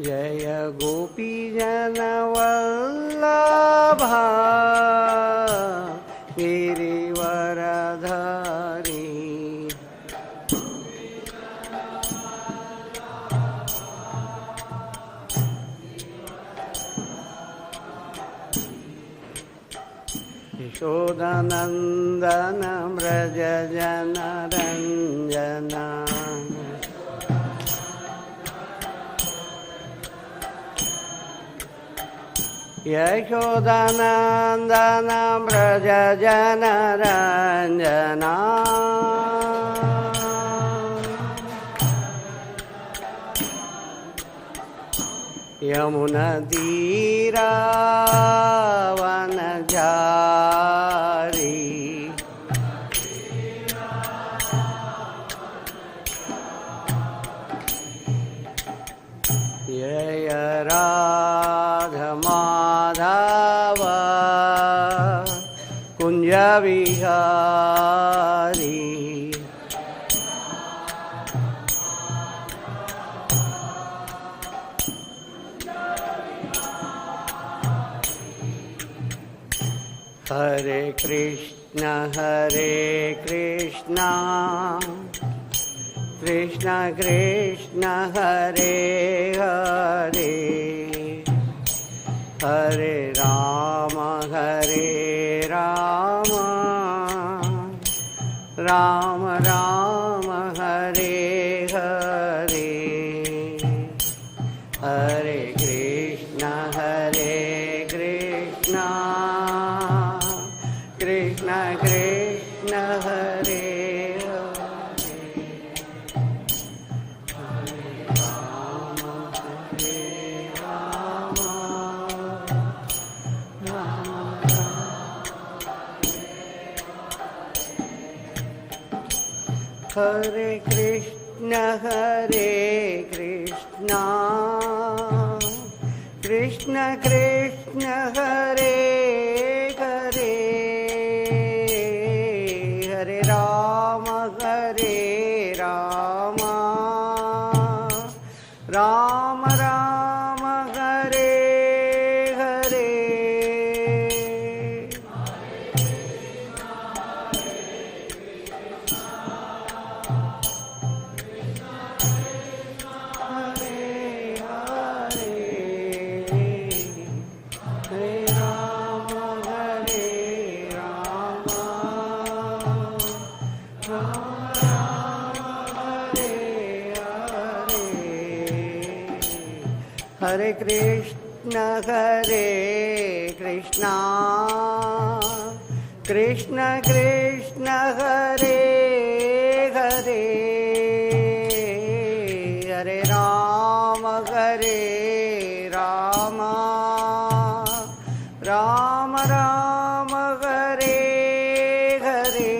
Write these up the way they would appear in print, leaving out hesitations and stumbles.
जय गोपीजनवल्लभा गिरिवरधारी यशोदानन्दन व्रज जनरञ्जना यशोदानन्दन व्रज जनरञ्जना यमुनतीरावनचारी जय राधमाधव कुञ्जविहारी हरे कृष्ण कृष्ण कृष्ण हरे हरे हरे राम राम राम हरे हरे हरे कृष्ण कृष्ण कृष्ण हरे हरे कृष्ण कृष्ण कृष्ण हरे हरे हरे राम राम राम हरे हरे हरे कृष्ण कृष्ण कृष्ण हरे हरे हरे राम राम राम हरे हरे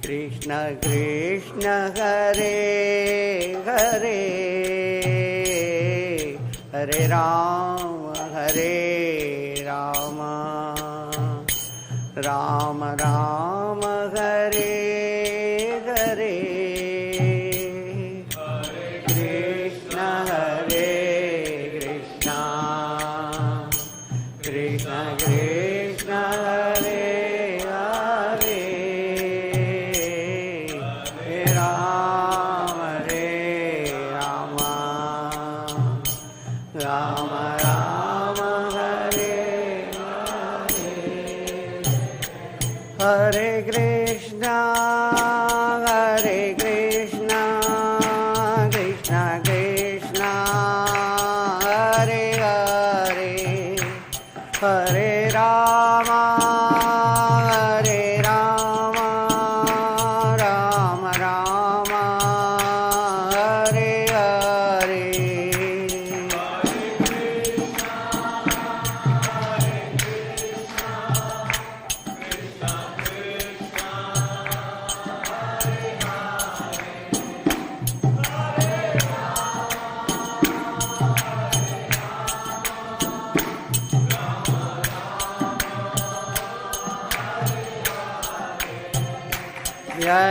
कृष्ण कृष्ण हरे हरे हरे राम राम राम हरे हरे कृष्ण कृष्ण कृष्ण हरे हरे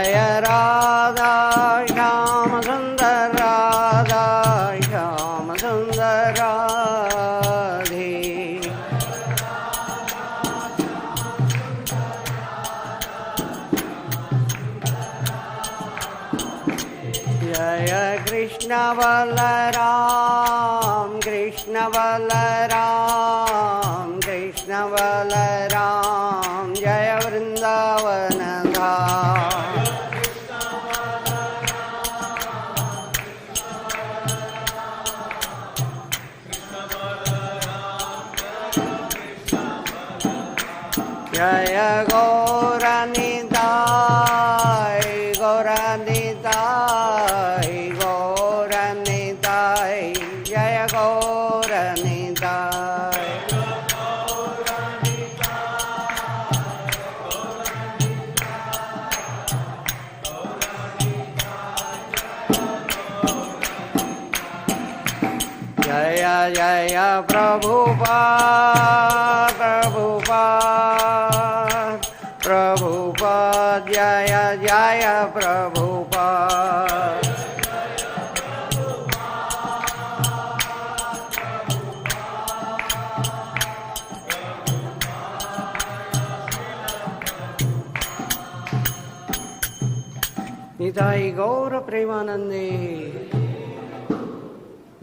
जय राधा श्याम सुंदर राधा श्याम सुंदर राधे जय कृष्ण बलराम कृष्ण बलराम कृष्ण बलराम जय वृंदावन धाम जय गौरनिताय गौरनिताय गौरनिताय जय गौरनिताय जय जय प्रभुपाद प्रभुपाद प्रभुपाद जय जय प्रभुपाद निताई गौर प्रेमानंदे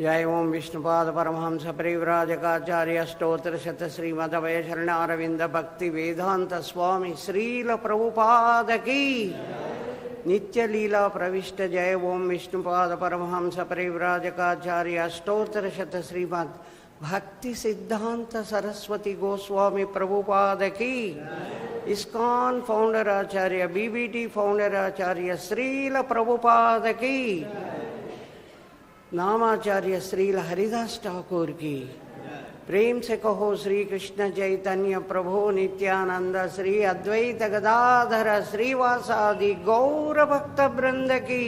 जय ओम विष्णुपाद परमहंस परिव्राजकाचार्य स्तोत्र शत श्रीमदभय शरणारविंद भक्ति वेदांत स्वामी श्रील प्रभुपाद की नित्य लीला प्रविष्ट जय ओम विष्णुपाद परमहंस परिव्राजकाचार्य स्तोत्र शत श्रीमद भक्ति सिद्धांत सरस्वती गोस्वामी प्रभुपाद की ISKCON फाउंडर आचार्य BBT फाउंडर आचार्य श्रील प्रभुपाद की नामाचार्य श्रील हरिदास ठाकुर की प्रेम से कहो श्री कृष्ण चैतन्य प्रभु नित्यानंद श्री अद्वैत गदाधर श्रीवासादि गौर भक्त वृंद की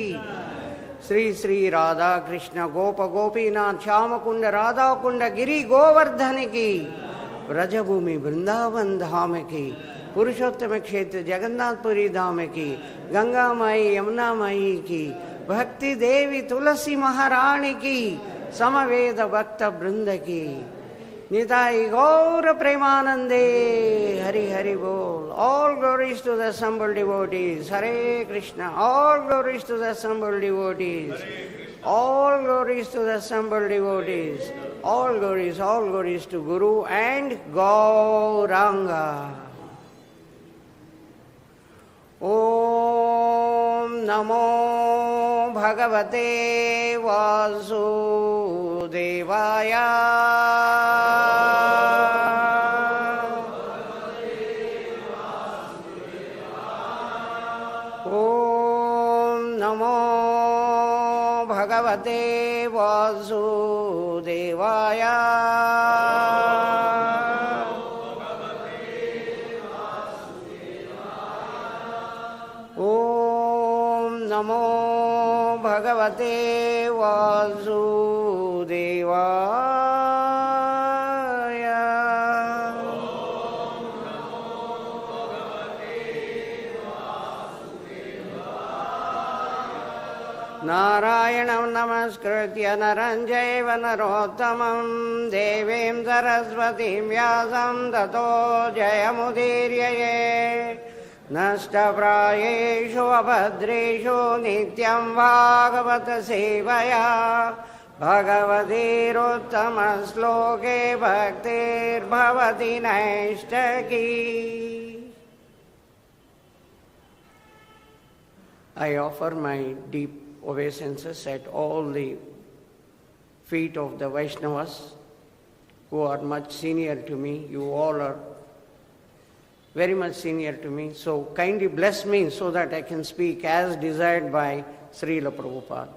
श्री श्री राधा कृष्ण गोप गोपीनाथ श्याम कुंड राधा कुंड गिरी गोवर्धन की ब्रजभूमि वृंदावन धाम की पुरुषोत्तम क्षेत्र जगन्नाथपुरी धाम की गंगा माई यमुना माई की भक्ति देवी तुलसी महारानी की समवेद भक्त वृंद की निताई गौर प्रेमानंदे हरि हरि बोल all glories to the assembled devotees Hare Krishna all glories to the assembled devotees all glories to the assembled devotees all glories to Guru and Gauranga Om Namo Bhagavate Vasudevaya Om Namo Bhagavate Vasudevaya Om Namo Bhagavate Vasudevaya Narayanam namaskritya naram jaiva narottamam devim saraswatim vyasam tato jayamudiryaye नष्टप्रायेषु अभद्रेषु नित्यं भागवत सेवया भगवतीरुत्तमश्लोके भक्तिर्भवति नैष्टकी I offer my deep obeisances at all the feet of the Vaishnavas who are much senior to me. You all are very much senior to me. So kindly bless me so that I can speak as desired by Srila Prabhupada.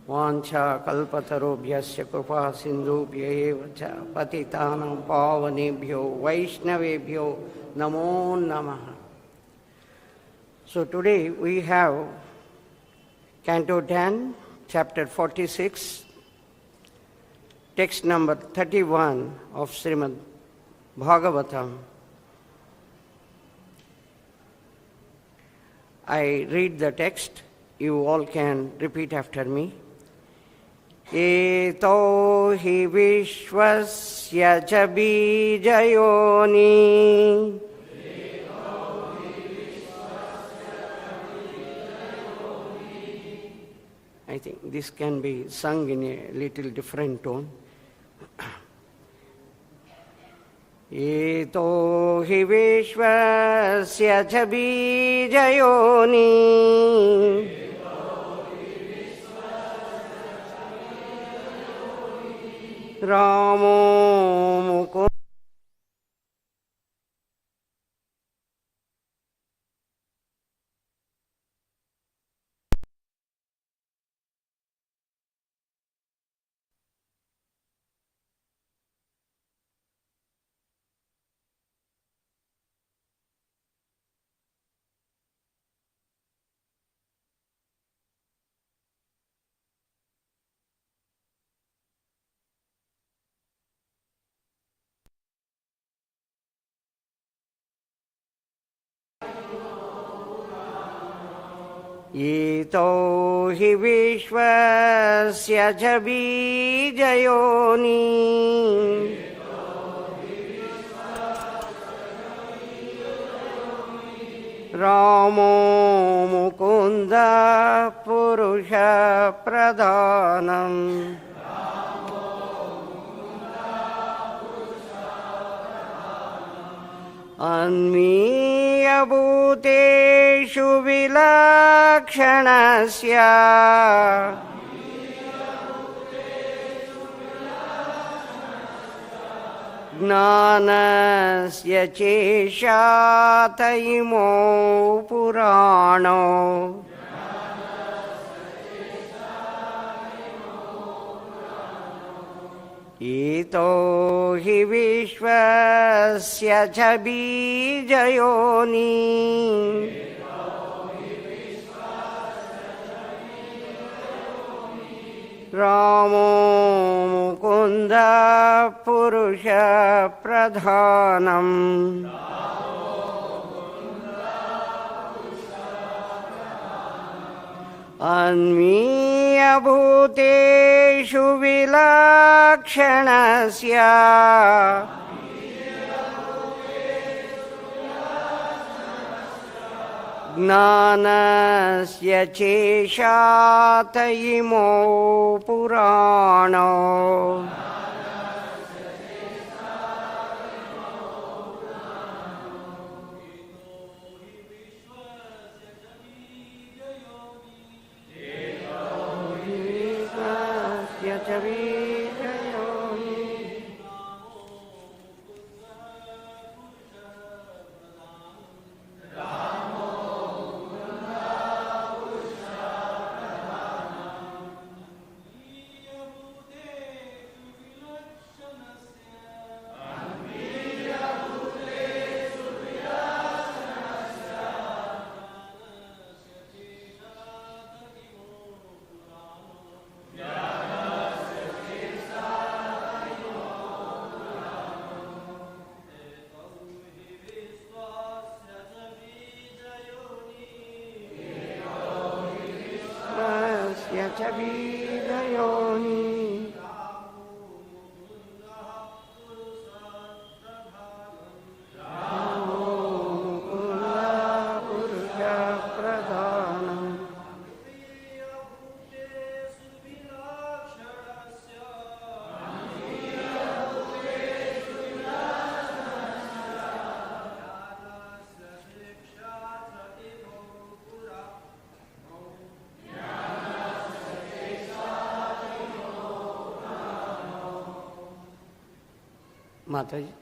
Vancha kalpatarobhyasya kripa sindhubhya eva cha patitanam pavanebhyo vaishnavebhyo namo namaha. So today we have Canto 10, Chapter 46, text number 31 of Srimad Bhagavatam. I read the text. You all can repeat after me. Etau hi viśvasya ca bīja-yonī. I think this can be sung in a little different tone. Etau hi viśvasya ca bīja-yonī. Rāmo Mukunda etau hi viśvasya ca bīja-yonī. Rāmo mukundaḥ puruṣaḥ pradhānam. Anvīya bhūteṣu vilakṣaṇasya. Jñānasya ceśāta imau purāṇau. Etau hi viśvasya ca bīja-yonī. Rāmo mukundaḥ puruṣaḥ pradhānam. Anvīya bhūteṣu vilakṣaṇasya. Jñānasya ceśāta imau purāṇau. ca bīja-yonī. Rāmo mukundaḥ puruṣaḥ pradhānam. Mataji.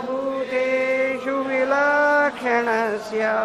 Bhūteṣu vilakṣaṇasya.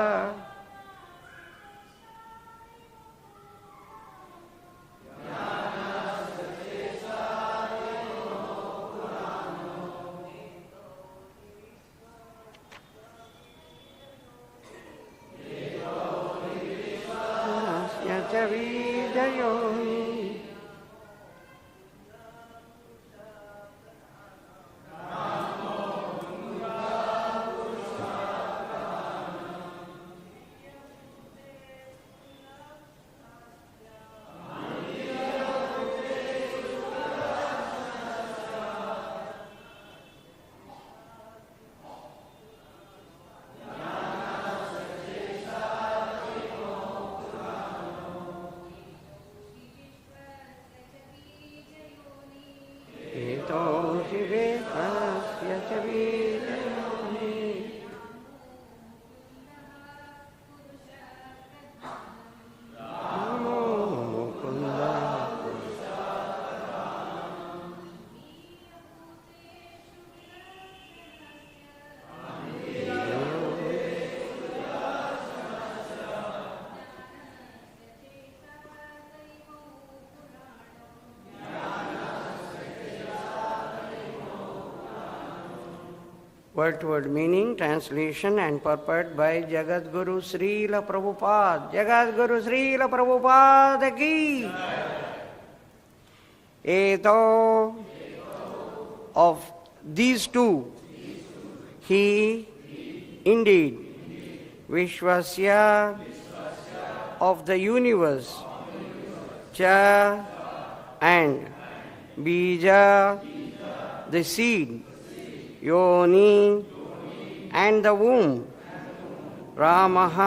Word-to-word meaning, translation and purport by Jagadguru Srila Prabhupada. Jagadguru Srila Prabhupada ki. Etau, of these two, he indeed, viśvasya, of the universe, cha, and bīja, the seed, yoni, and the womb, rāmaḥ,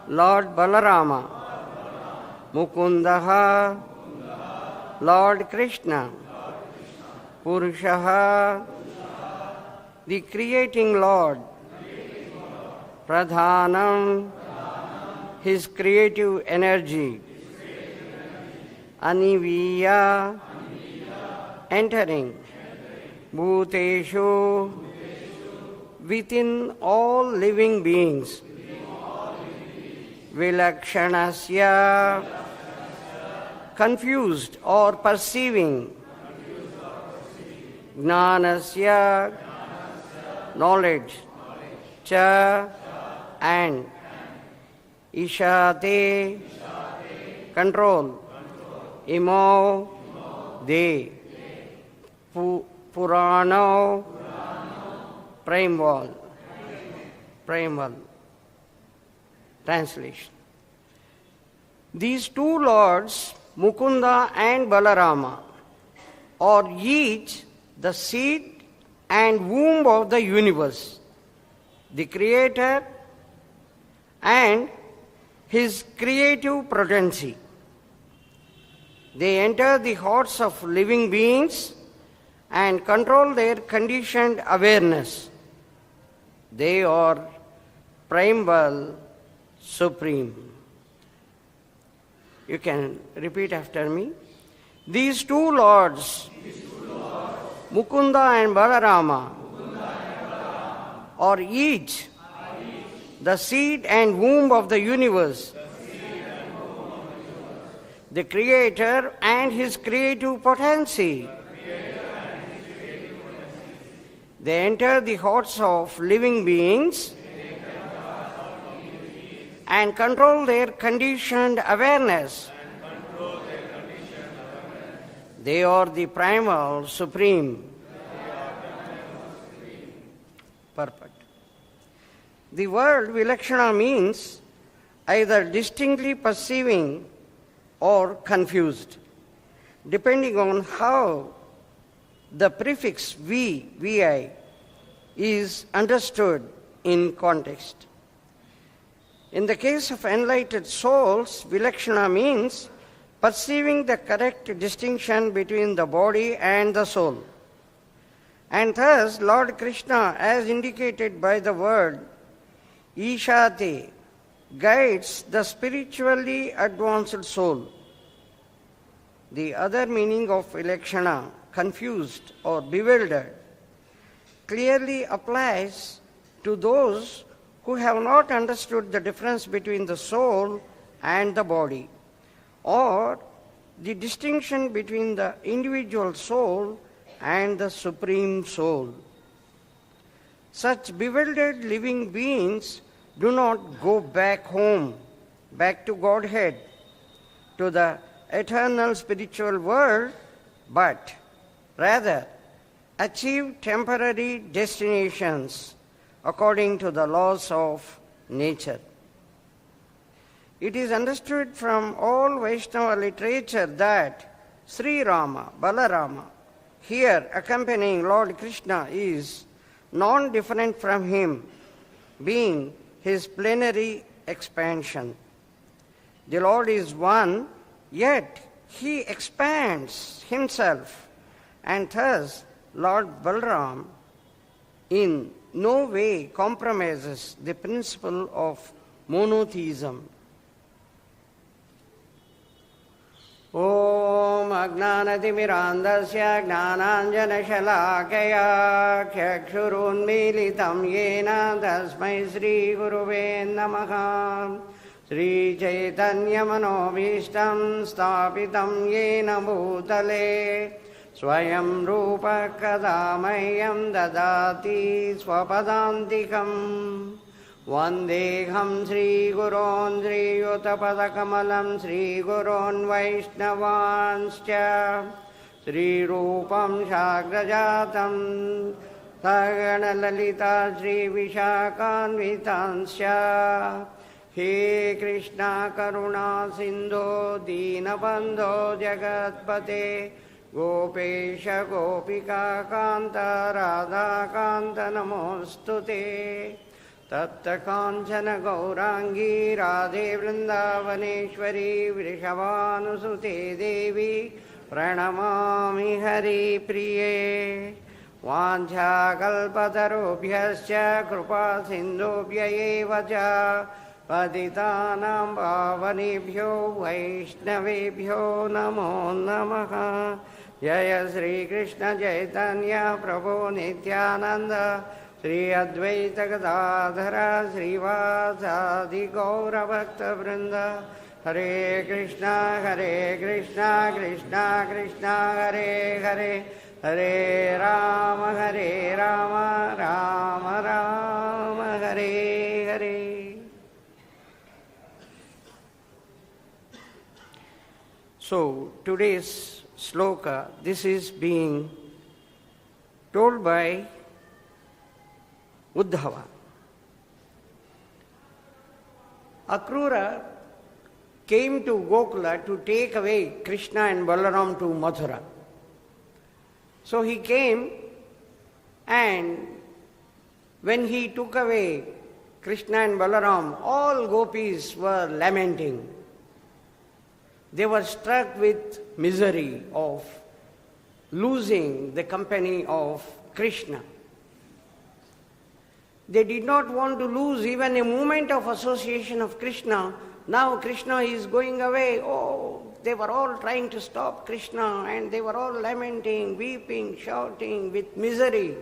Lord Balarāma, mukundaḥ, Lord Kṛṣṇa, puruṣaḥ, the creating Lord, pradhānam, his creative energy, anvīya, entering, bhūteṣu, within all living beings, vilakṣaṇasya, confused or perceiving, jñānasya, knowledge, cha, and īśāte, control, imau, they, purāṇau, primeval. Translation. These two lords, Mukunda and Balarāma, are each the seed and womb of the universe, the creator and his creative potency. They enter the hearts of living beings and control their conditioned awareness. They are primeval, supreme. You can repeat after me. These two lords, Mukunda and Balarāma, are each the seed and womb of the universe, the creator and his creative potency. They enter the hearts of living beings and control their conditioned awareness. They are the primal, supreme. Perfect. The word vilakṣaṇa means either distinctly perceiving or confused, depending on how the prefix vi is understood in context. In the case of enlightened souls, vilakṣaṇa means perceiving the correct distinction between the body and the soul. And thus, Lord Kṛṣṇa, as indicated by the word īśāte, guides the spiritually advanced soul. The other meaning of vilakṣaṇa, confused or bewildered, clearly applies to those who have not understood the difference between the soul and the body, or the distinction between the individual soul and the supreme soul. Such bewildered living beings do not go back home, back to Godhead, to the eternal spiritual world, but rather achieve temporary destinations according to the laws of nature. It is understood from all Vaishnava literature that Sri Rama, Balarāma, here accompanying Lord Kṛṣṇa, is non-different from him, being his plenary expansion. The Lord is one, yet he expands himself, and thus Lord Balarāma in no way compromises the principle of monotheism. Om Ajnānatimirandasya Jnānāñjana-śalākaya Chakṣurunmīlitam yena tasmai Sri Guruve namaha. Sri Chaitanya Manobhishtam Sthapitam yena bhūtale Swayam Rupa Kada Mayam Dadati Swapadantikam Vandeham Sri Guron Sri Yutapadakamalam Sri Guron Vaishnavanscha Sri Rupam Shagrajatam Sagana Lalita Sri Vishākanvitanscha He Kṛṣṇa Karuna Sindho Dīnabandho Jagatpate Gopesha Gopika Kanta Radha Kanta Namostute Tatta Kanchana Gaurangi Radhe Vrindavaneshwari Vrishavanusute Devi Pranamami Hari Priye Vancha Kalpatarubhyascha Krupa Sindhubhya eva ca Patitanam Pavanebhyo Vaishnavebhyo Namo Namaha Jaya Sri Kṛṣṇa Caitanya Prabhu Nityananda Sri Advaita Gadadhara Srivasadi Gaura Bhakta Vrinda Hare Kṛṣṇa Krishna Krishna Hare Hare Hare Rāma Rāma Rāma Hare Hare. So today's sloka, this is being told by Uddhava. Akrura came to Gokula to take away Kṛṣṇa and Balarāma to Mathura. So he came, and when he took away Kṛṣṇa and Balarāma, all gopis were lamenting. They were struck with misery of losing the company of Kṛṣṇa. They did not want to lose even a moment of association of Kṛṣṇa. Now Kṛṣṇa is going away. Oh, they were all trying to stop Kṛṣṇa, and they were all lamenting, weeping, shouting with misery.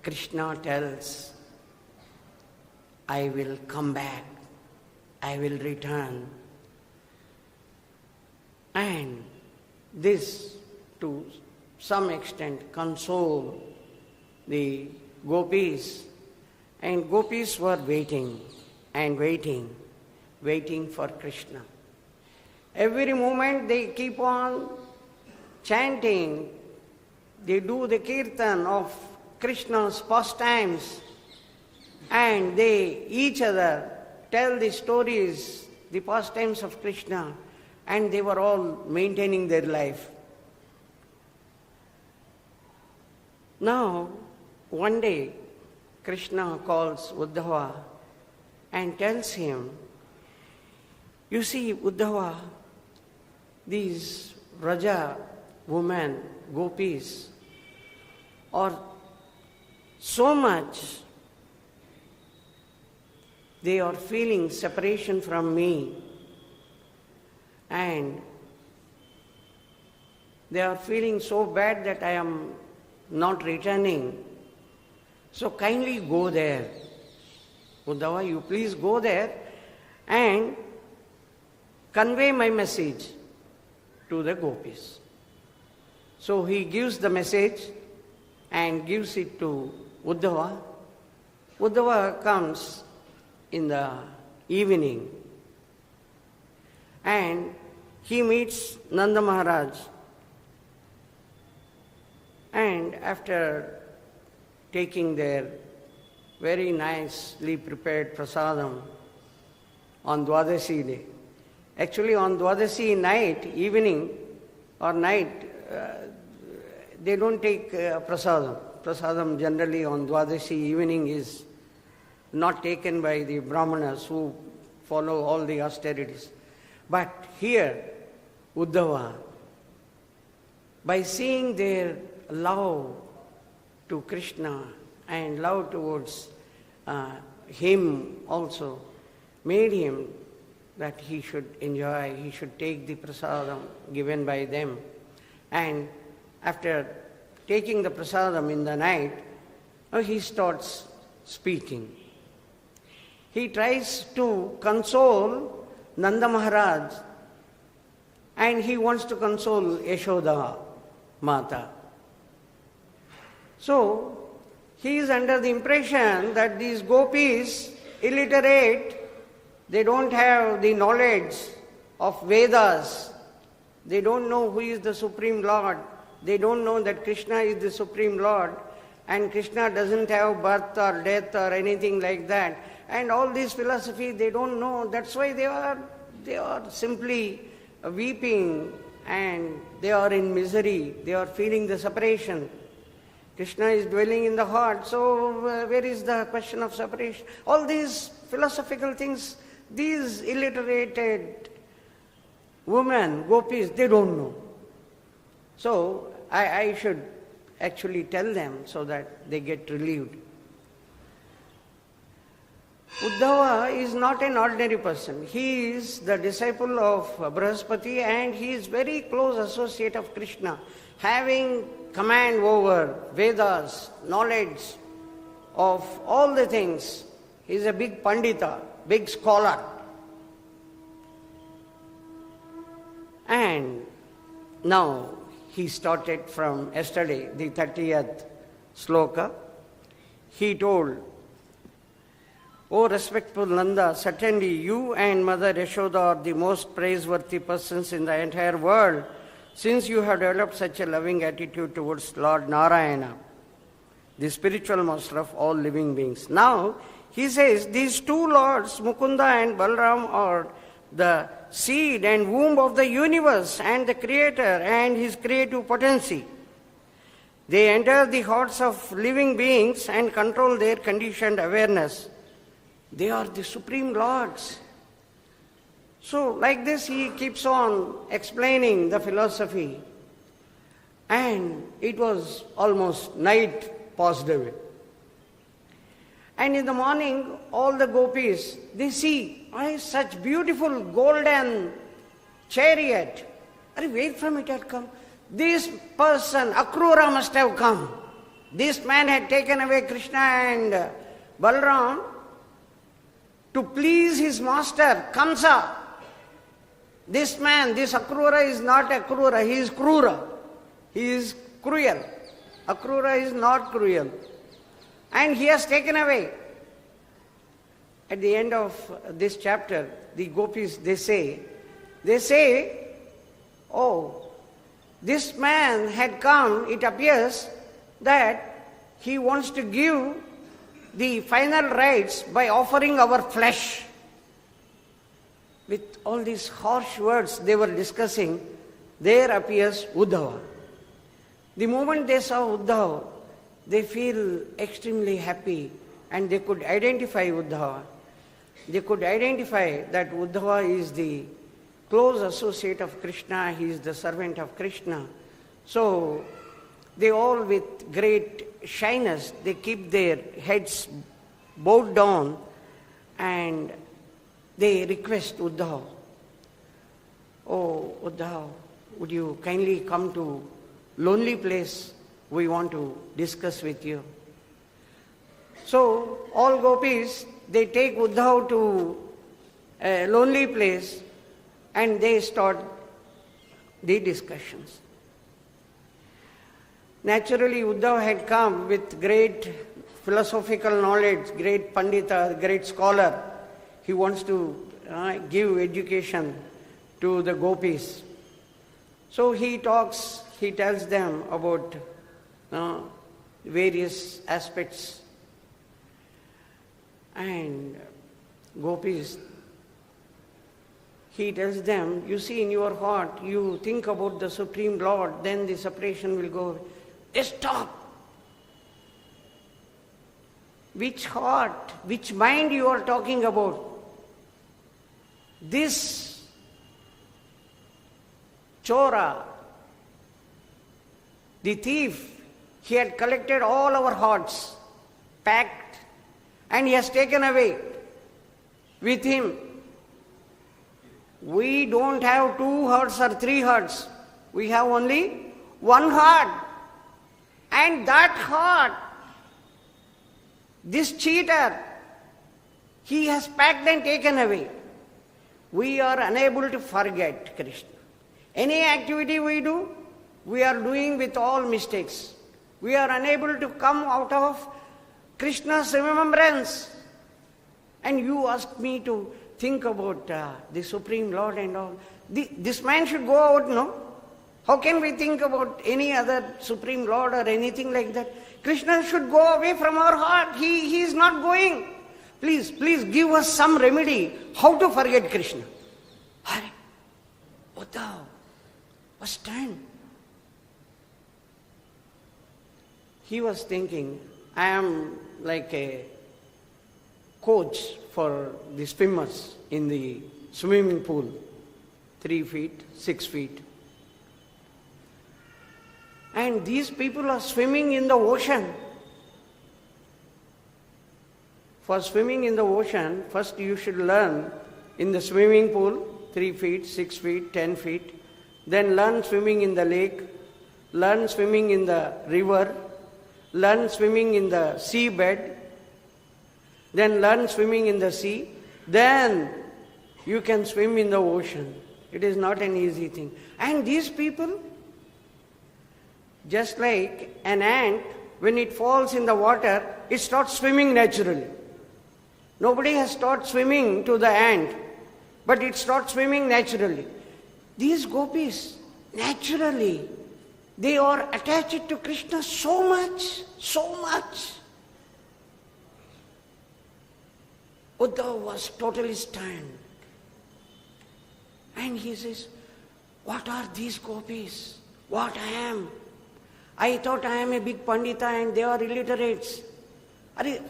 Kṛṣṇa tells, I will come back, I will return. And this, to some extent, console the gopis. And gopis were waiting and waiting for Kṛṣṇa. Every moment they keep on chanting, they do the kirtan of Kṛṣṇa's pastimes, and they each other tell the stories, the pastimes of Kṛṣṇa, and they were all maintaining their life. Now, one day, Kṛṣṇa calls Uddhava and tells him, you see, Uddhava, these Raja women, gopis, are so much, they are feeling separation from me, and they are feeling so bad that I am not returning. So kindly go there. Uddhava, you please go there and convey my message to the gopis. So he gives the message and gives it to Uddhava. Uddhava comes in the evening, and he meets Nanda Maharaj. And after taking their very nicely prepared prasadam on Dwadasi day, actually on Dwadasi night, evening or night, they don't take prasadam. Prasadam generally on Dwadasi evening is not taken by the Brahmanas who follow all the austerities. But here, Uddhava, by seeing their love to Kṛṣṇa and love towards him also, made him that he should enjoy, he should take the prasadam given by them. And after taking the prasadam in the night, he starts speaking. He tries to console Nanda Maharaj and he wants to console Yashoda Mata. So, he is under the impression that these gopis, illiterate, they don't have the knowledge of Vedas. They don't know who is the Supreme Lord. They don't know that Kṛṣṇa is the Supreme Lord. And Kṛṣṇa doesn't have birth or death or anything like that. And all this philosophy they don't know. That's why they are simply weeping and they are in misery. They are feeling the separation. Kṛṣṇa is dwelling in the heart. So where is the question of separation? All these philosophical things, these illiterated women, gopis, they don't know. So I should actually tell them so that they get relieved. Uddhava is not an ordinary person. He is the disciple of Brihaspati and he is very close associate of Kṛṣṇa, having command over Vedas, knowledge of all the things. He is a big Pandita, big scholar. And now he started from yesterday, the 30th sloka. He told, "O respectful Nanda, certainly you and Mother Yashoda are the most praiseworthy persons in the entire world, since you have developed such a loving attitude towards Lord Narayana, the spiritual master of all living beings." Now, he says, these two lords, Mukunda and Balarāma, are the seed and womb of the universe and the Creator and His creative potency. They enter the hearts of living beings and control their conditioned awareness. They are the Supreme Lords. So, like this, he keeps on explaining the philosophy. And it was almost night passed away. And in the morning, all the gopis, they see, such beautiful golden chariot. Wait from it had come. This person, Akrura, must have come. This man had taken away Kṛṣṇa and Balarāma to please his master, Kamsa. This man, this Akrura is not Akrura, he is Krura. He is cruel. Akrura is not cruel. And he has taken away. At the end of this chapter, the gopis, they say, oh, this man had come, it appears that he wants to give the final rites by offering our flesh. With all these harsh words they were discussing, there appears Uddhava. The moment they saw Uddhava, they feel extremely happy and they could identify Uddhava. They could identify that Uddhava is the close associate of Kṛṣṇa, he is the servant of Kṛṣṇa. So they all with great shyness, they keep their heads bowed down and they request Uddhava, "Oh Uddhava, would you kindly come to lonely place? We want to discuss with you." So all gopis, they take Uddhava to a lonely place and they start the discussions. Naturally, Uddhava had come with great philosophical knowledge, great Pandita, great scholar. He wants to give education to the gopis. So he tells them about various aspects. And gopis, he tells them, you see, in your heart, you think about the Supreme Lord, then the separation will go. Stop! Which heart, which mind you are talking about? This Chora, the thief, he had collected all our hearts, packed, and he has taken away with him. We don't have 2 hearts or 3 hearts. We have only 1 heart. And that heart, this cheater, he has packed and taken away. We are unable to forget Kṛṣṇa. Any activity we do, we are doing with all mistakes. We are unable to come out of Krishna's remembrance. And you ask me to think about the Supreme Lord and all. This man should go out, no? How can we think about any other Supreme Lord or anything like that? Krishna should go away from our heart. He is not going. Please give us some remedy how to forget Krishna. Hare, Uddhav, was time. He was thinking, I am like a coach for the swimmers in the swimming pool, 3 feet, 6 feet. And these people are swimming in the ocean. For swimming in the ocean, first you should learn in the swimming pool, 3 feet, 6 feet, 10 feet. Then learn swimming in the lake, learn swimming in the river, learn swimming in the seabed, then learn swimming in the sea. Then you can swim in the ocean. It is not an easy thing. And these people, just like an ant, when it falls in the water, it starts swimming naturally. Nobody has taught swimming to the ant, but it starts swimming naturally. These gopis, naturally, they are attached to Krishna so much. Uddhava was totally stunned. And he says, what are these gopis? What I am? I thought I am a big Pandita and they are illiterates.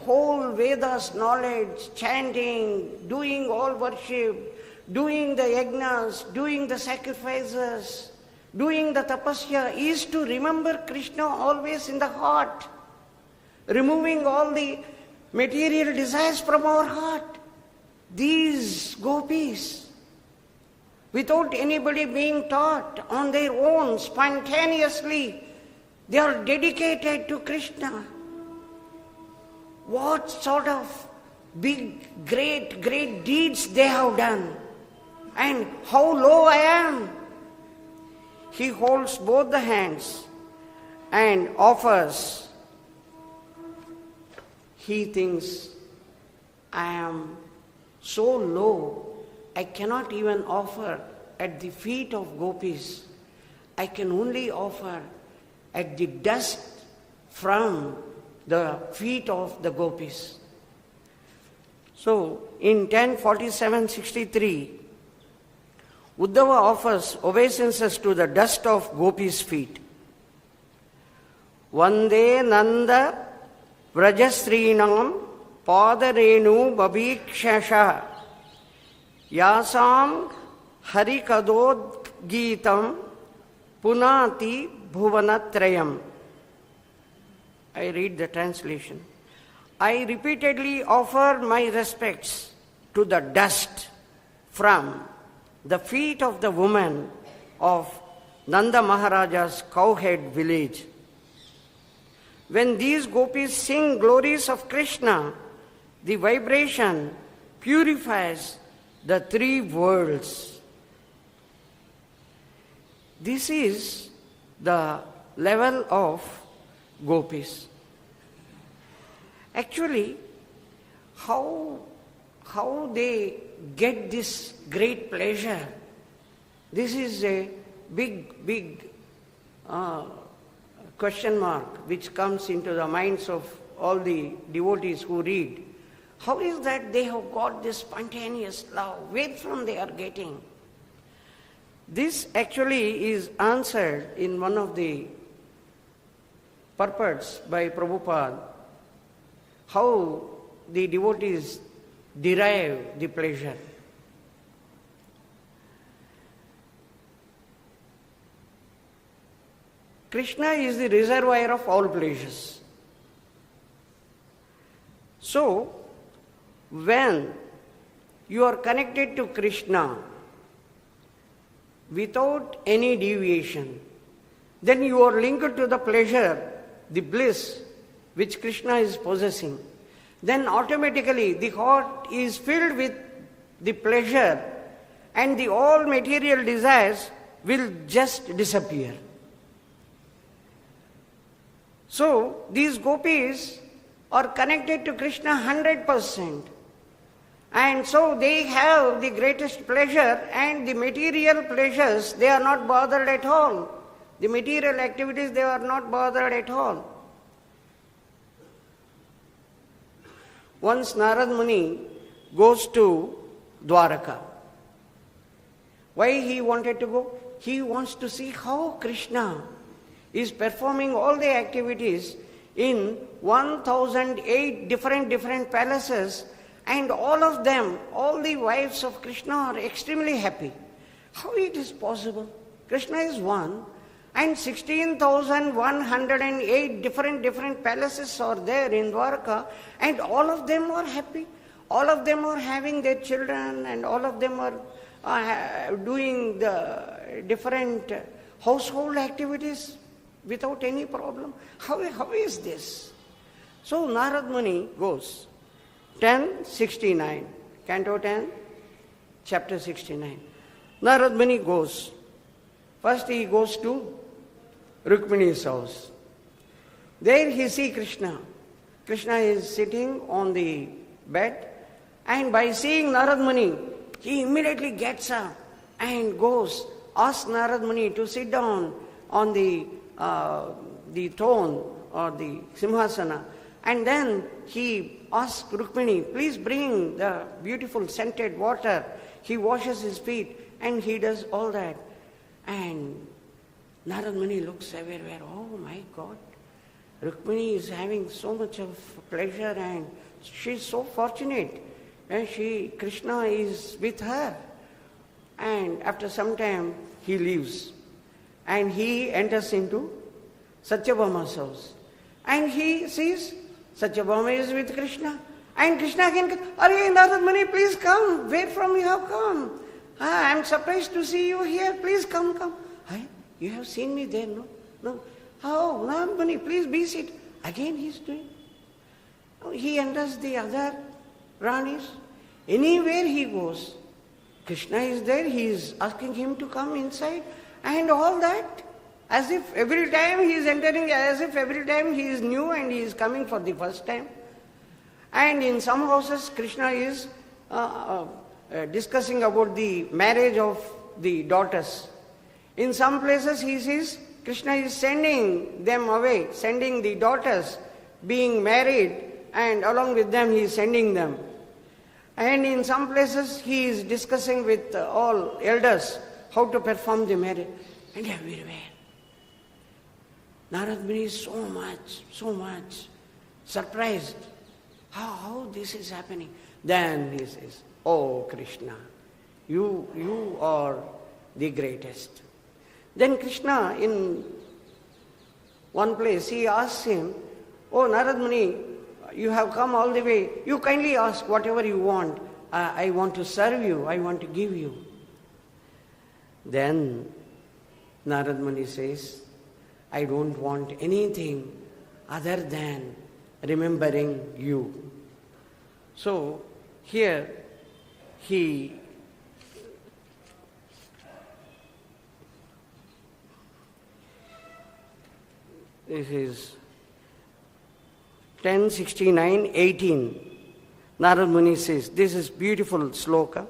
Whole Vedas knowledge, chanting, doing all worship, doing the yajnas, doing the sacrifices, doing the tapasya is to remember Krishna always in the heart, removing all the material desires from our heart. These gopis, without anybody being taught, on their own, spontaneously, they are dedicated to Krishna. What sort of big, great deeds they have done. And how low I am. He holds both the hands and offers. He thinks, I am so low, I cannot even offer at the feet of gopis. I can only offer at the dust from the feet of the gopis. So, in 10:47:63, Uddhava offers obeisances to the dust of gopis' feet. Vande Nanda Vrajasrinam Padarenu Babhikshasha Yasam Harikadod Geetam Punati Bhuvanatrayam. I read the translation. I repeatedly offer my respects to the dust from the feet of the woman of Nanda Maharaja's cowhead village. When these gopis sing glories of Krishna, the vibration purifies the 3 worlds. This is the level of gopis. Actually, how they get this great pleasure, this is a big question mark which comes into the minds of all the devotees who read. How is that they have got this spontaneous love? Where from they are getting? This actually is answered in one of the purports by Prabhupada, how the devotees derive the pleasure. Krishna is the reservoir of all pleasures. So, when you are connected to Krishna without any deviation, then you are linked to the pleasure, the bliss which Krishna is possessing. Then automatically the heart is filled with the pleasure and the all material desires will just disappear. So these gopis are connected to Kṛṣṇa 100%. And so they have the greatest pleasure, and the material pleasures, they are not bothered at all. The material activities, they are not bothered at all. Once Narad Muni goes to Dwaraka. Why he wanted to go? He wants to see how Kṛṣṇa is performing all the activities in 1008 different palaces, and all of them, all the wives of Kṛṣṇa are extremely happy. How it is possible? Kṛṣṇa is one, and 16,108 different palaces are there in Dwaraka, and all of them are happy. All of them are having their children, and all of them are doing the different household activities without any problem. How is this? So Narad Muni goes. 10:69, Canto 10, Chapter 69. Narad Muni goes. First he goes to Rukmini's house. There he sees Kṛṣṇa. Kṛṣṇa is sitting on the bed, and by seeing Narad Muni, he immediately gets up and goes, asks Narad Muni to sit down on the throne or the simhasana, and then he asks Rukmini, please bring the beautiful scented water. He washes his feet and he does all that. And Narad Muni looks everywhere. Oh my God, Rukmini is having so much of pleasure, and she's so fortunate. And Kṛṣṇa is with her. And after some time, he leaves. And he enters into Satyabhama's house. And he sees Satyabhama is with Kṛṣṇa. And Kṛṣṇa again comes, Arey Narad Muni, please come. Where from you have come? I am surprised to see you here. Please come. You have seen me there, no? No. Oh, Narad Muni, please be seated. Again he is doing. He enters the other Ranis. Anywhere he goes, Kṛṣṇa is there, he is asking him to come inside, and all that, as if every time he is entering, as if every time he is new and he is coming for the first time. And in some houses, Kṛṣṇa is discussing about the marriage of the daughters. In some places he sees Kṛṣṇa is sending them away, sending the daughters being married, and along with them he is sending them. And in some places he is discussing with all elders how to perform the marriage. And everywhere, Narad Muni is so much surprised. How this is happening? Then he says, oh Kṛṣṇa, you are the greatest. Then Kṛṣṇa, in one place, he asks him, oh Narad Muni, you have come all the way. You kindly ask whatever you want. I want to serve you. I want to give you. Then Narad Muni says, I don't want anything other than remembering you. So here this is 10:69-18. Narad Muni says, this is beautiful sloka.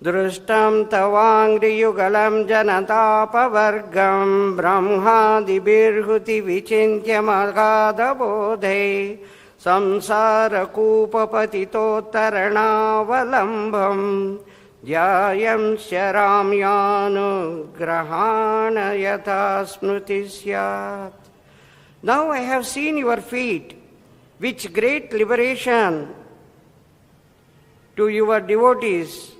Drustam tavangriyugalam janatapavargam brahmadibirhuti vichintya magadabodhe samsara kupapatitottaranāvalambam jyāyam sharamyanu grahana yatha smruti syāt. Now I have seen your feet, which great liberation to your devotees,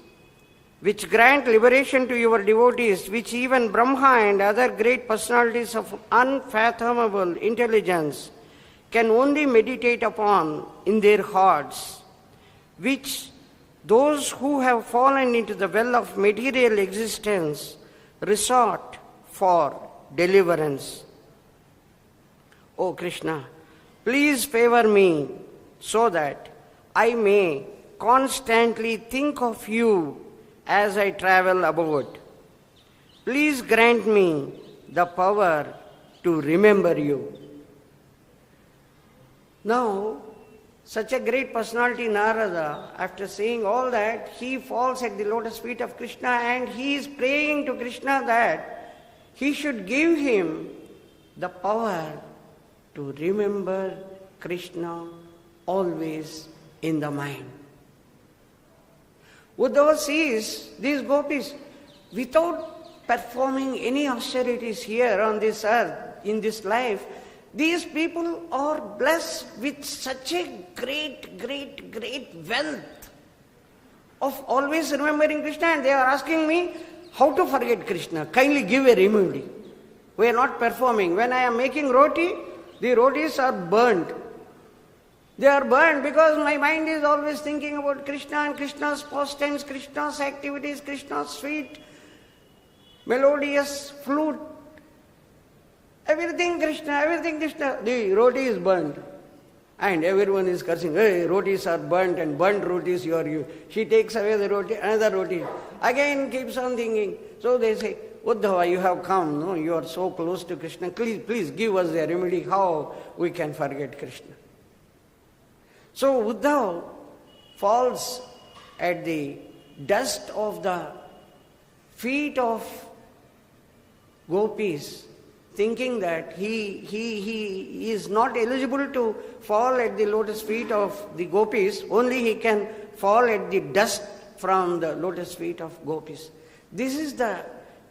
which grant liberation to your devotees, which even Brahma and other great personalities of unfathomable intelligence can only meditate upon in their hearts, which those who have fallen into the well of material existence resort for deliverance. O Kṛṣṇa, please favor me so that I may constantly think of you as I travel about. please grant me the power to remember you. Now, such a great personality, Narada, after saying all that, he falls at the lotus feet of Kṛṣṇa and he is praying to Kṛṣṇa that he should give him the power to remember Kṛṣṇa always in the mind. Uddhava sees these gopis without performing any austerities here on this earth, in this life. These people are blessed with such a great wealth of always remembering Kṛṣṇa, and they are asking me how to forget Kṛṣṇa. Kindly give a remedy. We are not performing. When I am making roti, the rotis are burnt. They are burnt because my mind is always thinking about Kṛṣṇa and Kṛṣṇa's pastimes, Kṛṣṇa's activities, Kṛṣṇa's sweet, melodious flute. Everything Kṛṣṇa. The roti is burnt. And everyone is cursing, hey, rotis are burnt and burnt rotis you are you. She takes away the roti, another roti. Again keeps on thinking. So they say, Uddhava, you have come, no? You are so close to Kṛṣṇa. Please give us a remedy how we can forget Kṛṣṇa. So Uddhava falls at the dust of the feet of gopis, thinking that he is not eligible to fall at the lotus feet of the gopis, only he can fall at the dust from the lotus feet of gopis. This is the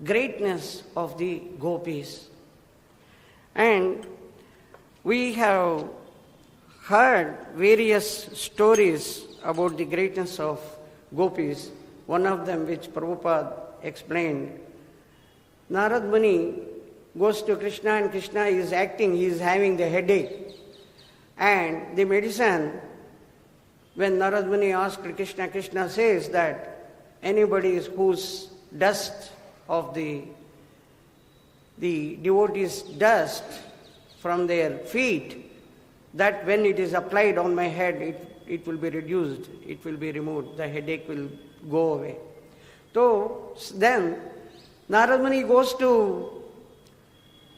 greatness of the gopis. And we have heard various stories about the greatness of gopis. One of them which Prabhupada explained, Narad Muni goes to Kṛṣṇa and Kṛṣṇa is acting, he is having the headache. And the medicine, when Narad Muni asked Kṛṣṇa, Kṛṣṇa says that anybody whose dust of the devotee's dust from their feet, that when it is applied on my head, it will be reduced, it will be removed, the headache will go away. So then Narad Muni goes to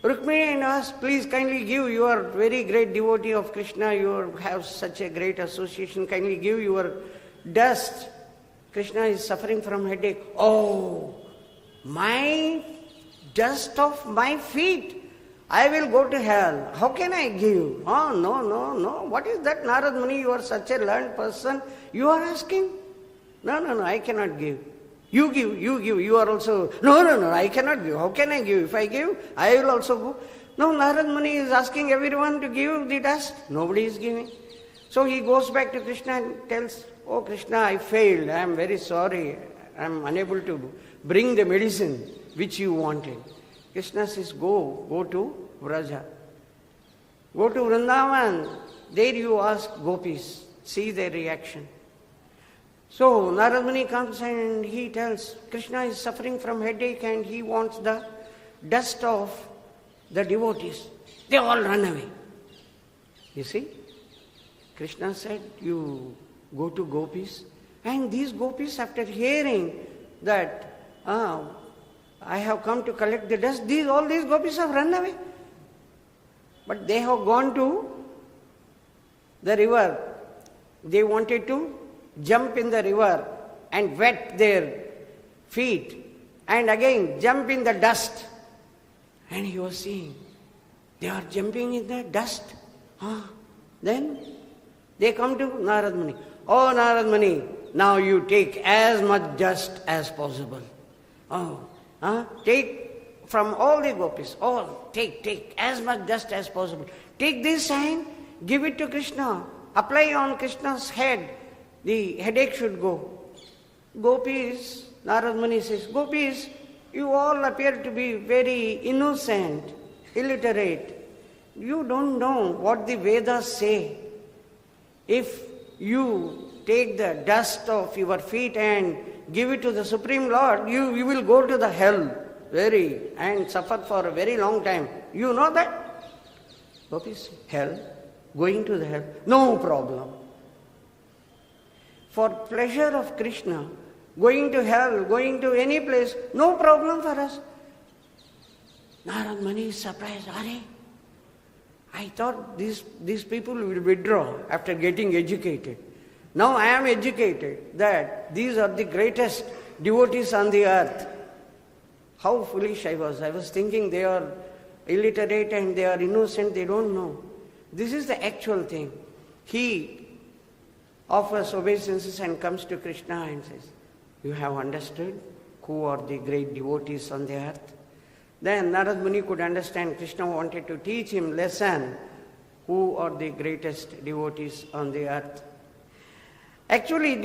Rukmini and asks, please kindly give, you are very great devotee of Kṛṣṇa, you have such a great association, kindly give your dust. Kṛṣṇa is suffering from headache. Oh, my dust of my feet, I will go to hell. How can I give? Oh, no. What is that, Narad Muni? You are such a learned person. You are asking? No, I cannot give. You give. You are also, no, I cannot give. How can I give? If I give, I will also go. No, Narad Muni is asking everyone to give the dust. Nobody is giving. So he goes back to Kṛṣṇa and tells, oh Kṛṣṇa, I failed. I am very sorry. I am unable to bring the medicine which you wanted. Kṛṣṇa says, go to Vraja. Go to Vrindavan. There you ask gopis. See their reaction. So Narad Muni comes and he tells, Kṛṣṇa is suffering from headache and he wants the dust of the devotees. They all run away. You see? Kṛṣṇa said, you go to gopis. And these gopis, after hearing that, I have come to collect the dust, all these gopis have run away. But they have gone to the river. They wanted to jump in the river and wet their feet and again jump in the dust. And he was seeing, they are jumping in the dust. Then they come to Narad Muni. Oh Narad Muni, now you take as much dust as possible. Take from all the gopis, take as much dust as possible. Take this and give it to Kṛṣṇa. Apply on Kṛṣṇa's head. The headache should go. Gopis, Narad Muni says, gopis, you all appear to be very innocent, illiterate. You don't know what the Vedas say. If you take the dust of your feet and give it to the Supreme Lord, you will go to the hell and suffer for a very long time. You know that? Gopis, hell, going to the hell, no problem. For pleasure of Kṛṣṇa, going to hell, going to any place, no problem for us. Narad Muni is surprised. Are, I thought these people will withdraw after getting educated. Now I am educated that these are the greatest devotees on the earth. How foolish I was. I was thinking they are illiterate and they are innocent, they don't know. This is the actual thing. He offers obeisances and comes to Kṛṣṇa and says, you have understood who are the great devotees on the earth? Then Narad Muni could understand. Kṛṣṇa wanted to teach him lesson, who are the greatest devotees on the earth. Actually,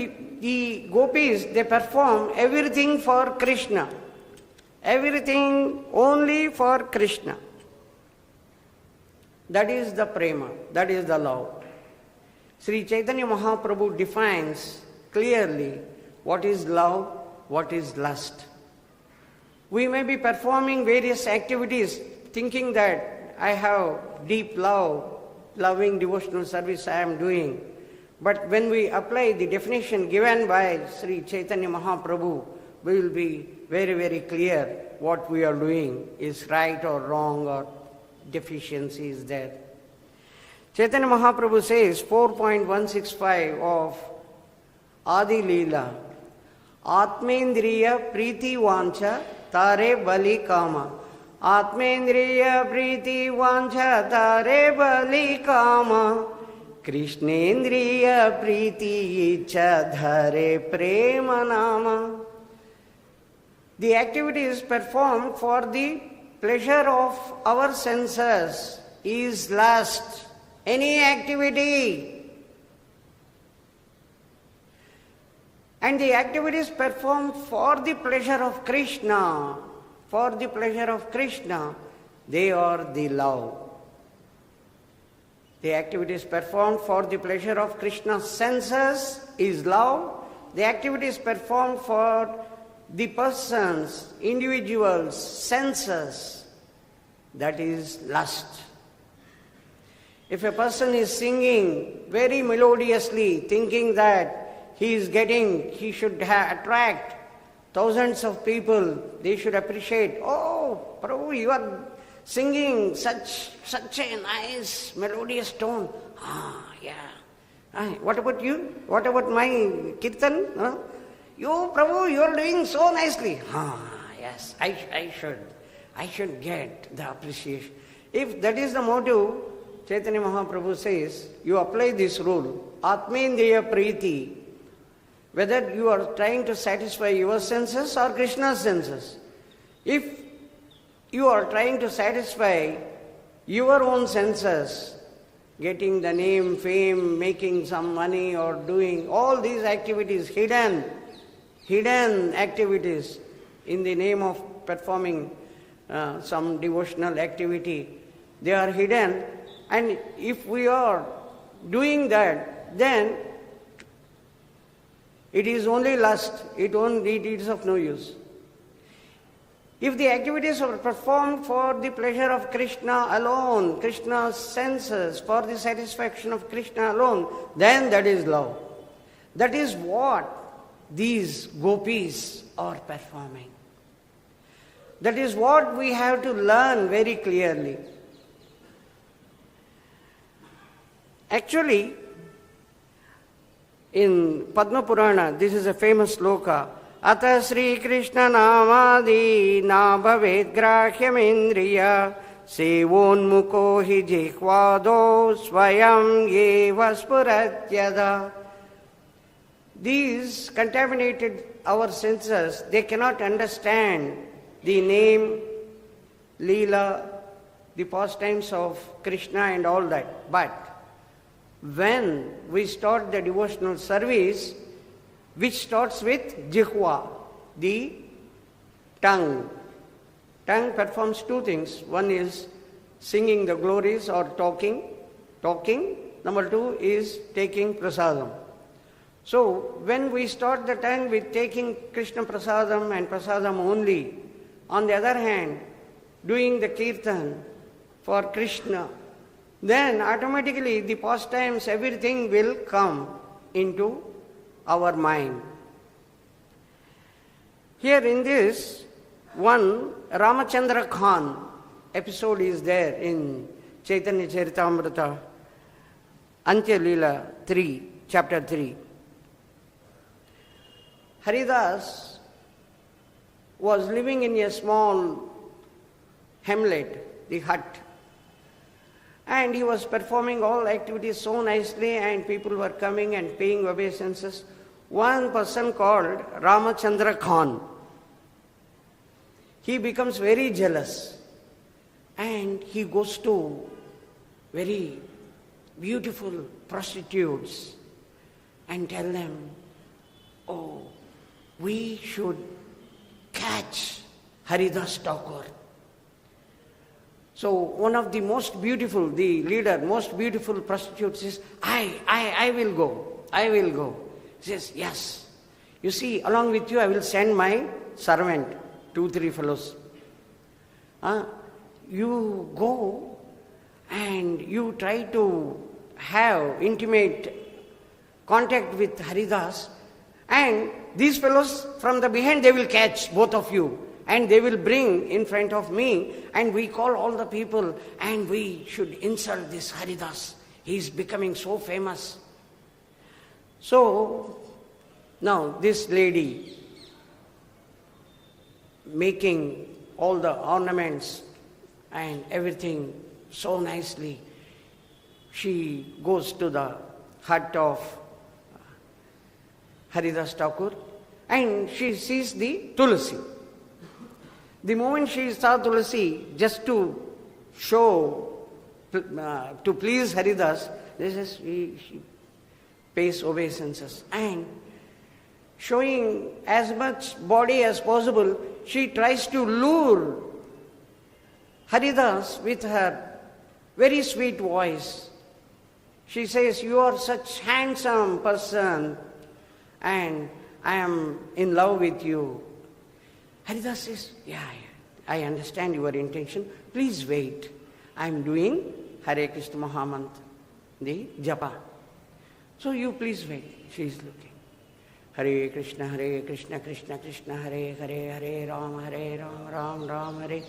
the gopis, they perform everything for Kṛṣṇa. Everything only for Kṛṣṇa. That is the prema, that is the love. Sri Chaitanya Mahaprabhu defines clearly what is love, what is lust. We may be performing various activities thinking that I have deep love, loving devotional service I am doing. But when we apply the definition given by Sri Chaitanya Mahaprabhu, we will be very, very clear what we are doing is right or wrong or deficiency is there. Chaitanya Mahaprabhu says 4.165 of Adi Leela, Atmendriya Priti Vancha Tare Bali Kama. Atmendriya Priti Vancha Tare Bali Kama. Krishnendriya Priti Icha Dhare Prema Nama. The activities performed for the pleasure of our senses is lust. Any activity. And the activities performed for the pleasure of Kṛṣṇa, they are the love. The activities performed for the pleasure of Kṛṣṇa's senses is love. The activities performed for the person's, individual's senses, that is lust. If a person is singing very melodiously, thinking that he should attract thousands of people, they should appreciate, oh, Prabhu, you are singing such a nice melodious tone. Ah, yeah. What about you? What about my kirtan? Huh? You, Prabhu, you are doing so nicely. Yes, I should get the appreciation. If that is the motive, Chaitanya Mahaprabhu says, you apply this rule, Atmendriya Priti, whether you are trying to satisfy your senses or Kṛṣṇa's senses. If you are trying to satisfy your own senses, getting the name, fame, making some money or doing all these activities, hidden activities in the name of performing some devotional activity, they are hidden. And if we are doing that, then it is only lust, it is of no use. If the activities are performed for the pleasure of Kṛṣṇa alone, Kṛṣṇa's senses, for the satisfaction of Kṛṣṇa alone, then that is love. That is what these gopis are performing. That is what we have to learn very clearly. Actually, in Padma Purana, this is a famous sloka, Ata Sri Kṛṣṇa Namadi Na Bhavet Grahyam Indriya Sevonmukho Hi Jihvado Swayam Eva Spuratyada. These contaminated our senses. They cannot understand the name, Leela, the pastimes of Kṛṣṇa and all that. But when we start the devotional service, which starts with jihva, the tongue. Tongue performs two things. One is singing the glories or talking. Number two is taking prasadam. So when we start the tongue with taking Kṛṣṇa prasadam and prasadam only, on the other hand, doing the kirtan for Kṛṣṇa, then automatically the pastimes, everything will come into our mind. Here in this, one Ramachandra Khan, episode is there in Chaitanya Charitamrita, Antya Leela 3, chapter 3. Haridas was living in a small hamlet, the hut. And he was performing all activities so nicely, and people were coming and paying obeisances. One person called Ramachandra Khan, he becomes very jealous, and he goes to very beautiful prostitutes and tell them, oh, we should catch Haridas Thakur. So one of the most beautiful, the leader, most beautiful prostitute says, I will go, I will go. He says, yes. You see, along with you I will send my servant, 2-3 fellows. You go and you try to have intimate contact with Haridas, and these fellows from the behind, they will catch both of you. And they will bring in front of me, and we call all the people, and we should insult this Haridas. He is becoming so famous. So, now this lady, making all the ornaments and everything so nicely, she goes to the hut of Haridas Thakur, and she sees the Tulsi. The moment she saw Tulsi, just to show, to please Haridas, she pays obeisances. And showing as much body as possible, she tries to lure Haridas with her very sweet voice. She says, you are such handsome person, and I am in love with you. Haridas says, yeah, I understand your intention. Please wait. I am doing Hare Krishna Mahamantra, the japa. So you please wait. She is looking. Hare Krishna, Krishna Krishna, Hare Hare, Hare Rāma, Ram Ram, Hare.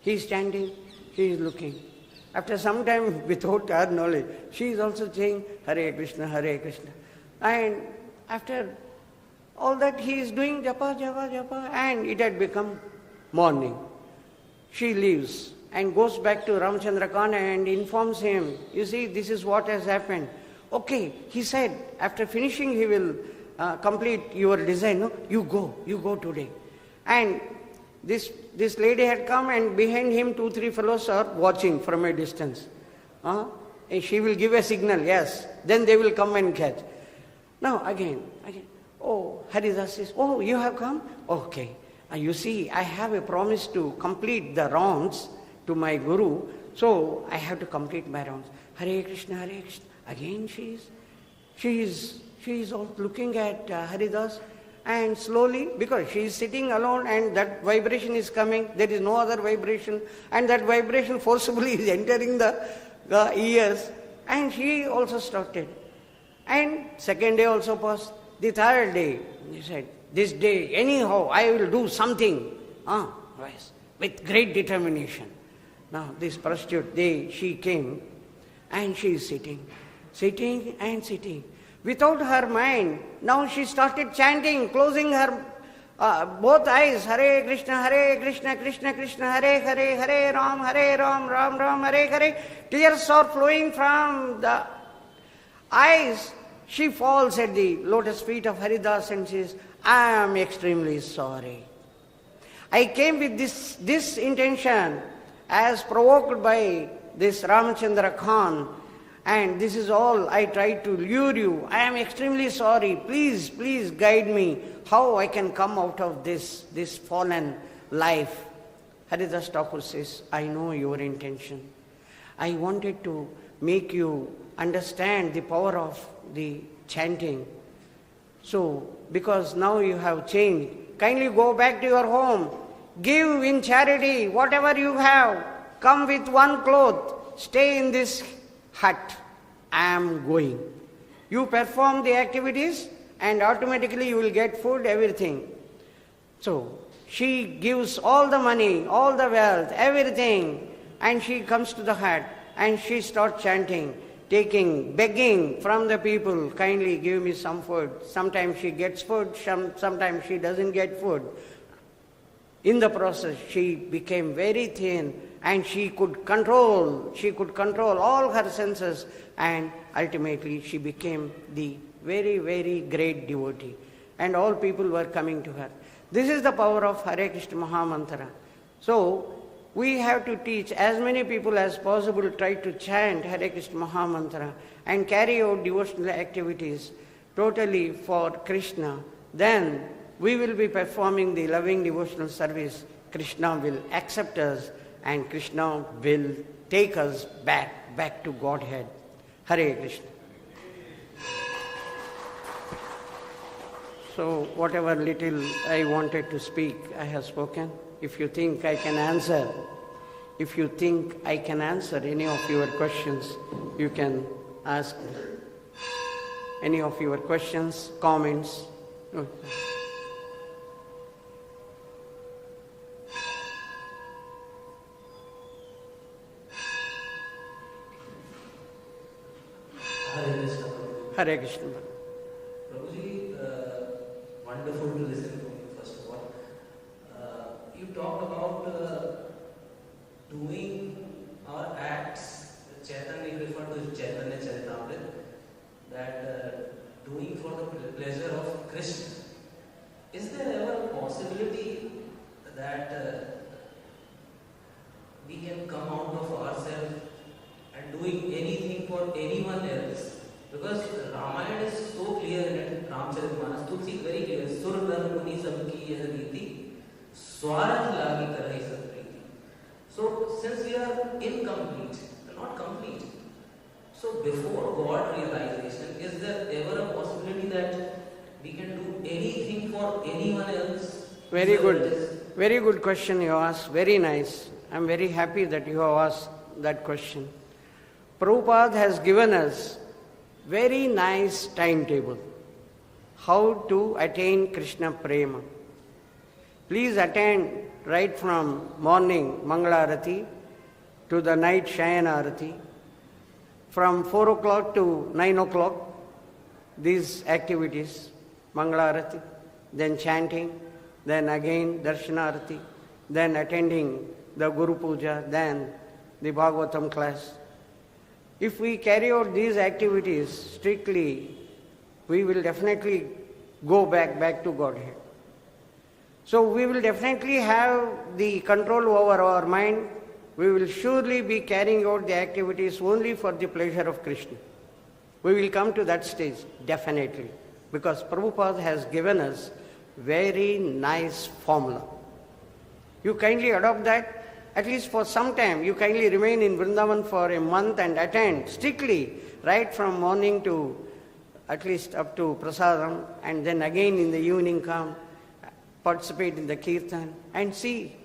He is standing. She is looking. After some time, without her knowledge, she is also saying Hare Krishna, and after all that he is doing japa, and it had become morning. She leaves and goes back to Ramachandra Khan and informs him, you see, this is what has happened. Okay, he said, after finishing he will complete your design. No, you go today. And this lady had come, and behind him 2-3 fellows are watching from a distance. And she will give a signal, yes, then they will come and catch. Now again. Oh, Haridas says, oh, you have come? Okay. You see, I have a promise to complete the rounds to my Guru, so I have to complete my rounds. Hare Krishna. Again she is all looking at Haridas, and slowly, because she is sitting alone and that vibration is coming, there is no other vibration, and that vibration forcibly is entering the ears, and she also started. And second day also passed. The third day, he said, this day, anyhow, I will do something. Yes, with great determination. Now, this prostitute, she came, and she is sitting. Without her mind, now she started chanting, closing her both eyes, Hare Krishna, Krishna Krishna, Hare Hare, Hare Ram, Ram Ram, Hare Hare. Tears are flowing from the eyes. She falls at the lotus feet of Haridas and says, I am extremely sorry. I came with this intention as provoked by this Ramachandra Khan, and this is all I tried to lure you. I am extremely sorry. Please guide me how I can come out of this fallen life. Haridas Thakur says, I know your intention. I wanted to make you understand the power of the chanting. So, because now you have changed, kindly go back to your home. Give in charity whatever you have. Come with one cloth. Stay in this hut. I am going. You perform the activities and automatically you will get food, everything. So, she gives all the money, all the wealth, everything, and she comes to the hut and she starts chanting, begging from the people, kindly give me some food. Sometimes she gets food, sometimes she doesn't get food. In the process, she became very thin and she could control all her senses, and ultimately she became the very, very great devotee. And all people were coming to her. This is the power of Hare Krishna Mahamantra. So, we have to teach as many people as possible, try to chant Hare Krishna Mahamantra and carry out devotional activities totally for Krishna. Then we will be performing the loving devotional service. Krishna will accept us and Krishna will take us back to Godhead. Hare Krishna. So whatever little I wanted to speak, I have spoken. If you think I can answer any of your questions, you can ask me. Any of your questions, comments? Okay. Hare Krishna. Prabhuji, wonderful to listen to you, first of all. You talked about doing our acts. Chaitanya referred to Chaitanya Charitamrita, that doing for the pleasure of Krishna. Is there ever a possibility that we can come out of ourselves and doing anything for anyone else? Because Ramayana is so clear in it, Ramcharitmanas, Tulsi is very clear. Sur dharma muni sabki yah riti, swaraj lagi karahi sapriti. So, since we are incomplete, not complete, so before God realization, is there ever a possibility that we can do anything for anyone else? Very good. Very good question you asked. Very nice. I am very happy that you have asked that question. Prabhupada has given us very nice timetable how to attain Krishna Prema. Please attend right from morning Mangalarati to the night Shayana Arati, from 4 o'clock to 9 o'clock, these activities, Mangalarati, then chanting, then again Darshanarati, then attending the Guru Puja, then the Bhagavatam class. If we carry out these activities strictly, we will definitely go back to Godhead. So we will definitely have the control over our mind. We will surely be carrying out the activities only for the pleasure of Krishna. We will come to that stage, definitely, because Prabhupada has given us very nice formula. You kindly adopt that. At least for some time, you kindly remain in Vrindavan for a month and attend strictly, right from morning to at least up to pradhānam, and then again in the evening come, participate in the kirtan, and see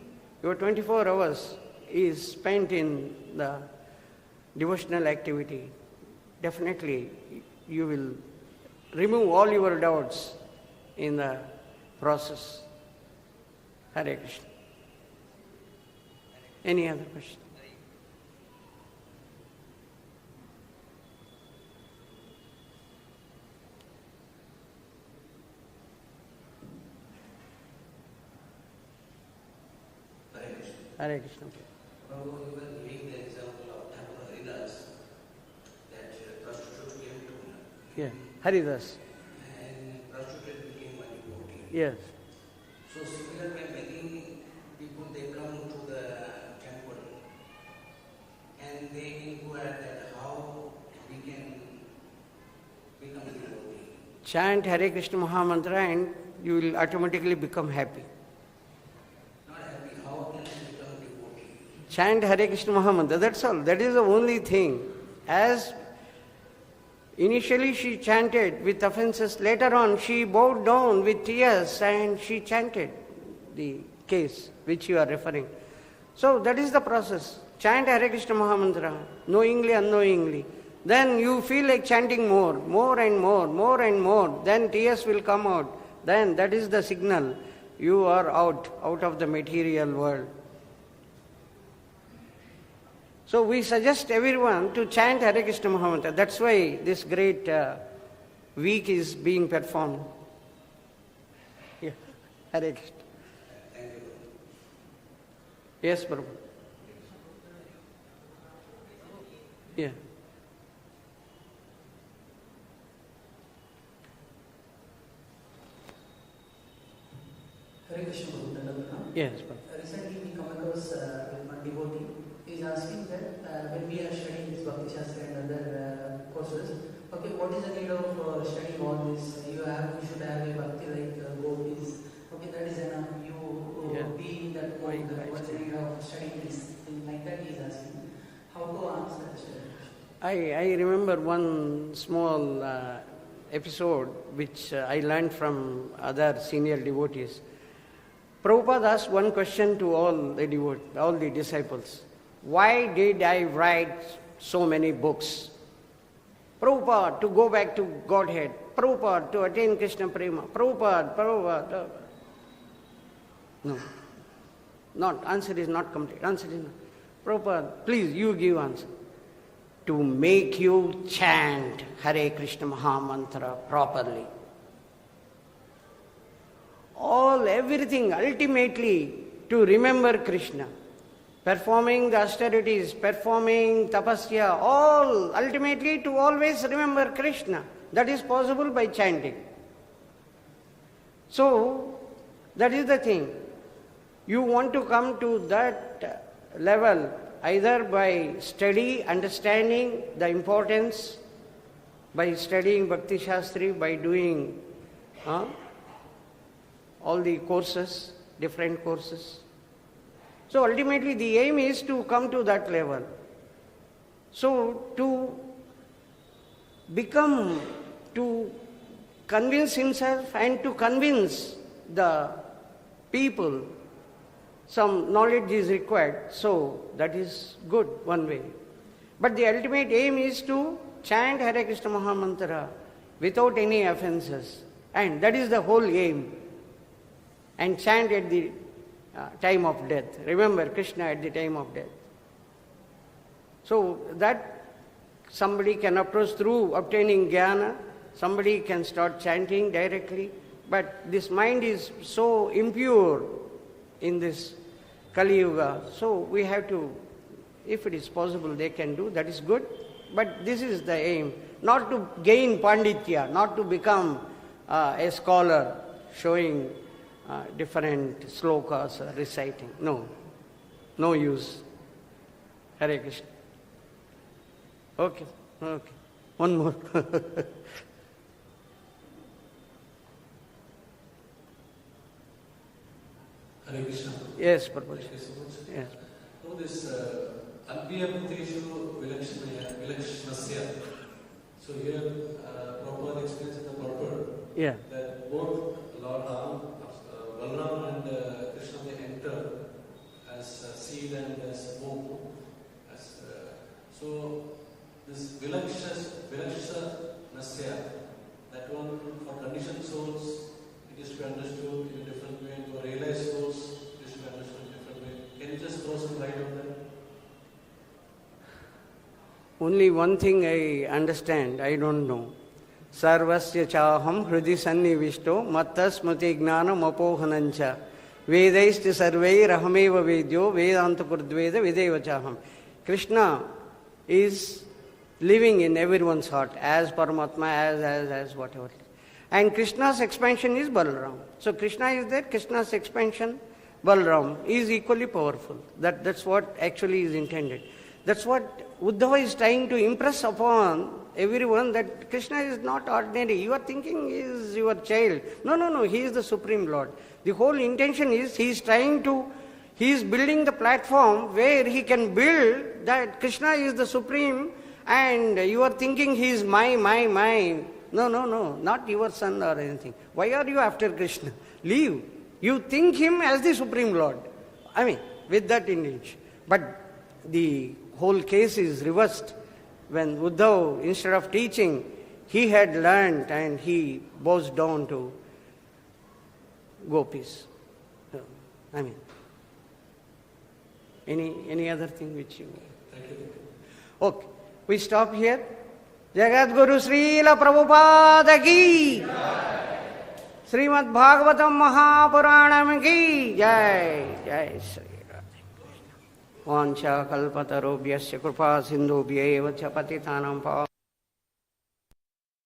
your 24 hours is spent in the devotional activity. Definitely, you will remove all your doubts in the process. Hare Krishna. Any other question? Hare Krishna. Prabhu, you were giving the example of Thakur Haridas, that prostitute came to him. Yeah, Haridas. And prostitute became a devotee. Yes. So similar way, many people, they come to the temple and they inquire that how we can become a devotee. Chant Hare Krishna Mahamantra and you will automatically become happy. Not happy, how can I become a devotee? Chant Hare Krishna Mahamantra, that's all. That is the only thing. As initially she chanted with offenses, later on she bowed down with tears and she chanted the case which you are referring. So that is the process. Chant Hare Krishna Mahamantra, knowingly, unknowingly. Then you feel like chanting more and more. Then tears will come out. Then that is the signal. You are out of the material world. So we suggest everyone to chant Hare Krishna Mahamantra. That's why this great week is being performed. Yeah. Hare Krishna. Yes, Prabhu. Yeah. Hare Krishna, Vrindavan. Yes, Prabhu. Recently we come across one devotee. He is asking that when we are studying this bhakti-shastra and other courses, okay, what is the need of studying all this? You should have a bhakti like gopis. Okay, that is enough. You be in that mode. What's the need of studying this? Thing like that he is asking. How to answer this? I remember one small episode which I learned from other senior devotees. Prabhupada asked one question to all the disciples. Why did I write so many books? Prabhupada, to go back to Godhead. Prabhupada, to attain Krishna Prema. Prabhupada. No. Not. Answer is not complete. Answer is not. Prabhupada, please, you give answer. To make you chant Hare Krishna Mahamantra properly. Everything ultimately to remember Krishna. Performing the austerities, performing tapasya, all ultimately to always remember Krishna. That is possible by chanting. So, that is the thing. You want to come to that level either by study, understanding the importance, by studying Bhakti Shastri, by doing all the courses, different courses. So ultimately the aim is to come to that level. So to convince himself and to convince the people, some knowledge is required, so that is good one way. But the ultimate aim is to chant Hare Krishna Mahamantra without any offenses, and that is the whole aim. And chant at the time of death. Remember Krishna at the time of death. So that somebody can approach through obtaining jnana, somebody can start chanting directly, but this mind is so impure in this Kali Yuga, so we have to, if it is possible they can do, that is good, but this is the aim, not to gain panditya, not to become a scholar showing different slokas or reciting. No use. Hare Krishna. Okay. One more. Hare Krishna. Yes, Prabhu. Thank you so much. Yes. So this anvīya bhūteṣu vilakṣaṇasya. So here Prabhupada explains in the purport that both Lord Rāma, Balarāma and Kṛṣṇa, they enter as seed and as womb. So this viśvasya, that one for conditioned souls, it is to be understood in a different way, and for realized souls, it is to be understood in a different way. Can you just throw some light on that? Only one thing I understand, I don't know. Sarvasya chaham hridi sannivishto matta smriti gnanam apohanancha vedaisti sarvai rahameva vedyo vedanta purdveda videva chaham. Krishna is living in everyone's heart as Paramatma, as whatever. And Krishna's expansion is Balarāma. So Krishna is there, Krishna's expansion, Balarāma, is equally powerful. That's what actually is intended. That's what Uddhava is trying to impress upon everyone, that Krishna is not ordinary. You are thinking he is your child. No, he is the Supreme Lord. The whole intention is he is building the platform where he can build that Krishna is the Supreme, and you are thinking he is my. No, not your son or anything. Why are you after Krishna? Leave. You think him as the Supreme Lord. With that intention. But the whole case is reversed. When Uddhava, instead of teaching, he had learned and he bows down to gopis. Any other thing which you... Thank you. Okay, we stop here. Jagat Guru Srila Prabhupada ki Srimad Bhagavatam Mahapurāṇam ki Jai. Jai Sri Radhe. Vancha kalpatarubhyasya kripa sindhubhya eva cha patitanam